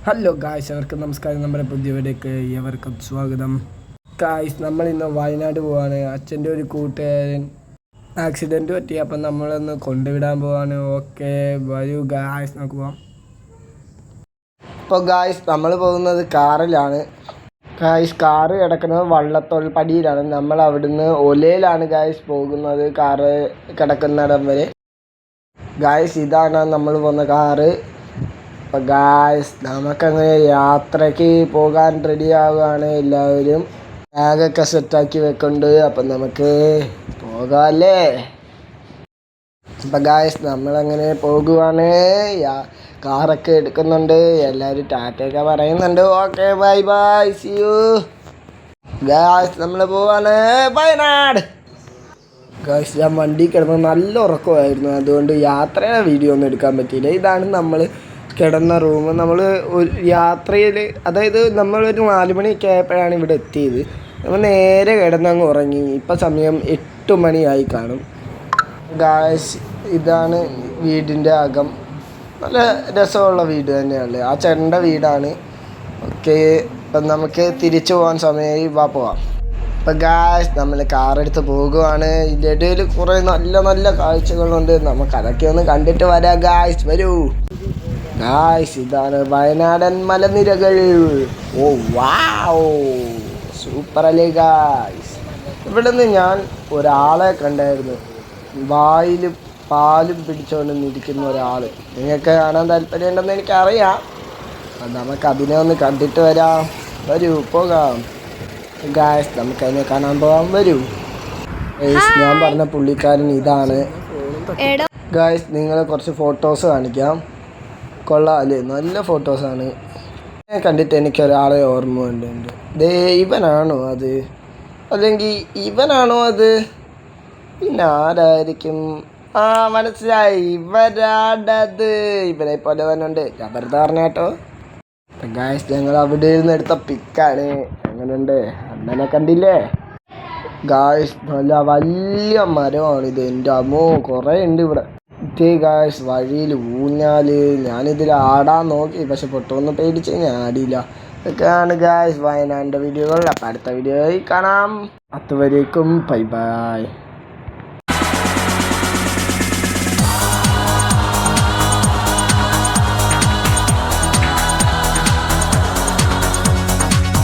Hello guys, എവർക്കും നമസ്കാരം. നമ്മുടെ പുതിയ വീഡിയോക്ക് എവർക്കും സ്വാഗതം. ഗായ്സ്, നമ്മളിന്ന് വയനാട് പോവാണ്. അച്ഛൻ്റെ ഒരു കൂട്ടുകാരൻ ആക്സിഡൻറ്റ് പറ്റി, അപ്പം നമ്മളൊന്ന് കൊണ്ടുവിടാൻ പോവാണ്. ഓക്കെ, വരൂ ഗായ്സ്, നമുക്ക് പോവാം. ഇപ്പോൾ ഗായ്സ്, നമ്മൾ പോകുന്നത് കാറിലാണ്. ഗായ്സ്, കാറ് കിടക്കുന്നത് വള്ളത്തോൾപ്പടിയിലാണ്. നമ്മൾ അവിടുന്ന് ഒലയിലാണ് ഗായ്സ് പോകുന്നത്, കാറ് കിടക്കുന്നിടം വരെ. ഗായ്സ്, ഇതാണ് നമ്മൾ പോകുന്ന കാറ്. അപ്പോൾ ഗായ്സ്, നമുക്കങ്ങനെ യാത്രയ്ക്ക് പോകാൻ റെഡി ആവുകയാണ് എല്ലാവരും. ബാഗൊക്കെ സെറ്റാക്കി വെക്കുന്നുണ്ട്. അപ്പം നമുക്ക് പോകാമല്ലേ? അപ്പം ഗായ്സ്, നമ്മളങ്ങനെ പോകുവാണ്. കാറൊക്കെ എടുക്കുന്നുണ്ട്. എല്ലാവരും ടാറ്റയൊക്കെ പറയുന്നുണ്ട്. Okay, bye bye, see you. Guys, നമ്മൾ പോവാണ് വയനാട്. ഗായ്സ്, ഞാൻ വണ്ടി കിടന്ന് നല്ല ഉറക്കമായിരുന്നു. അതുകൊണ്ട് യാത്രയുടെ വീഡിയോ ഒന്നും എടുക്കാൻ പറ്റിയില്ല. ഇതാണ് നമ്മൾ കിടന്ന റൂം. നമ്മൾ ഒരു യാത്രയിൽ, അതായത് നമ്മളൊരു 4 മണിയൊക്കെ ആയപ്പോഴാണ് ഇവിടെ എത്തിയത്. നമ്മൾ നേരെ കിടന്നങ്ങ് ഉറങ്ങി. ഇപ്പം സമയം 8 മണിയായി കാണും. ഗായ്സ്, ഇതാണ് വീടിൻ്റെ അകം. നല്ല രസമുള്ള വീട് തന്നെയാണ്. ആ ചേട്ടൻ്റെ വീടാണ്. ഓക്കെ, ഇപ്പം നമുക്ക് തിരിച്ചു പോകാൻ സമയമായി. പോവാം. ഇപ്പം ഗായ്സ്, നമ്മൾ കാറെടുത്ത് പോകുവാണ്. ഇതിൻ്റെ ഇടയിൽ കുറേ നല്ല നല്ല കാഴ്ചകളുണ്ട്. നമുക്കതൊക്കെ ഒന്ന് കണ്ടിട്ട് വരാം. ഗായ്സ്, വരൂ. ഗായ്സ്, ഇതാണ് വയനാടൻ മലനിരകൾ. ഓ വാവ്, സൂപ്പർ അല്ലേ ഗായ്സ്. ഇവിടെ നിന്ന് ഞാൻ ഒരാളെ കണ്ടായിരുന്നു. വായിൽ പാലും പിടിച്ചുകൊണ്ട് നിൽക്കുന്ന ഒരാൾ. നിങ്ങൾക്ക് കാണാൻ താല്പര്യമുണ്ടെന്ന് എനിക്കറിയാം. അപ്പം നമുക്കതിനെ ഒന്ന് കണ്ടിട്ട് വരാം. വരൂ, പോകാം. ഗായ്സ്, നമുക്കതിനെ കാണാൻ പോകാം. വരൂ. ഞാൻ പറഞ്ഞ പുള്ളിക്കാരൻ ഇതാണ്. ഗായ്സ്, നിങ്ങളെ കുറച്ച് ഫോട്ടോസ് കാണിക്കാം. കൊള്ളാം അല്ലേ? നല്ല ഫോട്ടോസാണ്. കണ്ടിട്ട് എനിക്കൊരാളെ ഓർമ്മ ഉണ്ട്. ദേ, ഇവനാണോ അത്? അല്ലെങ്കിൽ ഇവനാണോ അത്? പിന്നെ ആരായിരിക്കും? ആ, മനസ്സിലായി, ഇവരാടത്. ഇവനെ പോലെ വന്നുണ്ട്. ഞാൻ വെറുതെ പറഞ്ഞ കേട്ടോ. ഗായ്സ്, ഞങ്ങൾ അവിടെ ഇരുന്ന് എടുത്ത പിക്കാണ്. എങ്ങനെയുണ്ട്? അണ്ണനെ കണ്ടില്ലേ? ഗായ്സ്, നല്ല വലിയ മരമാണിത്. എൻ്റെ അമ്മോ, കുറേ ഉണ്ട് ഇവിടെ. ഗായ്സ്, വഴിയിൽ ഊഞ്ഞാൽ. ഞാനിതിൽ ആടാൻ നോക്കി, പക്ഷെ പൊട്ടൊന്ന് പേടിച്ച് ഞാൻ ആടിയില്ല. ഇതൊക്കെയാണ് ഗായ്സ് വയനാടിൻ്റെ വീഡിയോകൾ. അപ്പം അടുത്ത വീഡിയോയിൽ കാണാം. അതുവരേക്കും ബൈ ബൈ.